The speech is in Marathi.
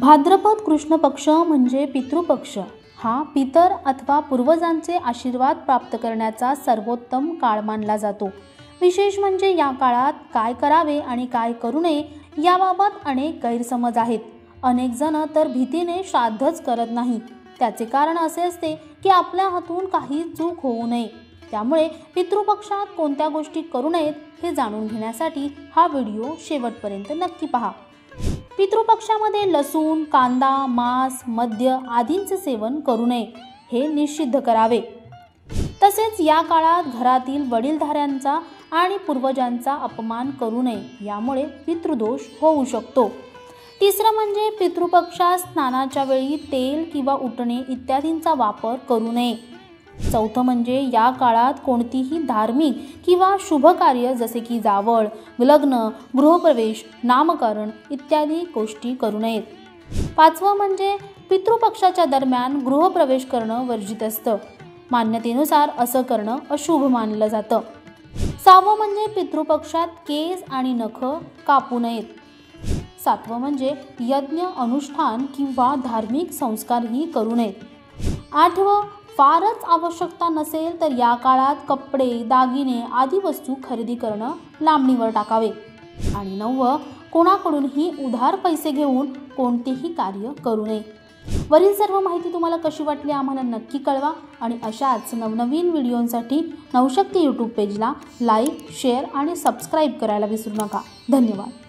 भाद्रपद कृष्ण पक्ष म्हणजे पितृपक्ष। हा पितर अथवा पूर्वजांचे आशीर्वाद प्राप्त करण्याचा सर्वोत्तम काळ मानला जातो। विशेष म्हणजे या काळात काय करावे आणि काय करू नये याबाबत अनेक गैरसमज आहेत। अनेक जण तर भीतीने श्राद्धच करत नाही। त्याचे कारण असे असते की आपल्या हातून काही चूक होऊ नये। त्यामुळे पितृपक्षात कोणत्या गोष्टी करू नयेत हे जाणून घेण्यासाठी हा व्हिडिओ शेवटपर्यंत नक्की पहा। पितृपक्षामध्ये लसूण, कांदा, मांस, मद्य आदींचे सेवन करू नये हे निषिद्ध करावे। तसेच या काळात घरातील वडीलधाऱ्यांचा आणि पूर्वजांचा अपमान करू नये, यामुळे पितृदोष होऊ शकतो। तिसरं म्हणजे पितृपक्षात स्नानाच्या वेळी तेल किंवा उटणे इत्यादींचा वापर करू नये। चौथं म्हणजे या काळात कोणतीही धार्मिक किंवा शुभ कार्य जसे की जावळ, लग्न, गृहप्रवेश, नामकरण इत्यादी गोष्टी करू नयेत। पाचवं म्हणजे पितृपक्षाच्या दरम्यान गृहप्रवेश करणं वर्जित असतं। मान्यतेनुसार असं करणं अशुभ मानलं जातं। सहावं म्हणजे पितृपक्षात केस आणि नख कापू नयेत। सातवं म्हणजे यज्ञ, अनुष्ठान किंवा धार्मिक संस्कारही करू नयेत। आठवं, फारच आवश्यकता नसेल तर या काळात कपडे, दागिने आदी वस्तू खरेदी करणं लांबणीवर टाकावे। आणि नववं, कोणाकडूनही उधार पैसे घेऊन कोणतेही कार्य करू नये। वरील सर्व माहिती तुम्हाला कशी वाटली आम्हाला नक्की कळवा आणि अशाच नवनवीन व्हिडिओंसाठी नवशक्ती यूट्यूब पेजला लाईक, शेअर आणि सबस्क्राईब करायला विसरू नका। धन्यवाद।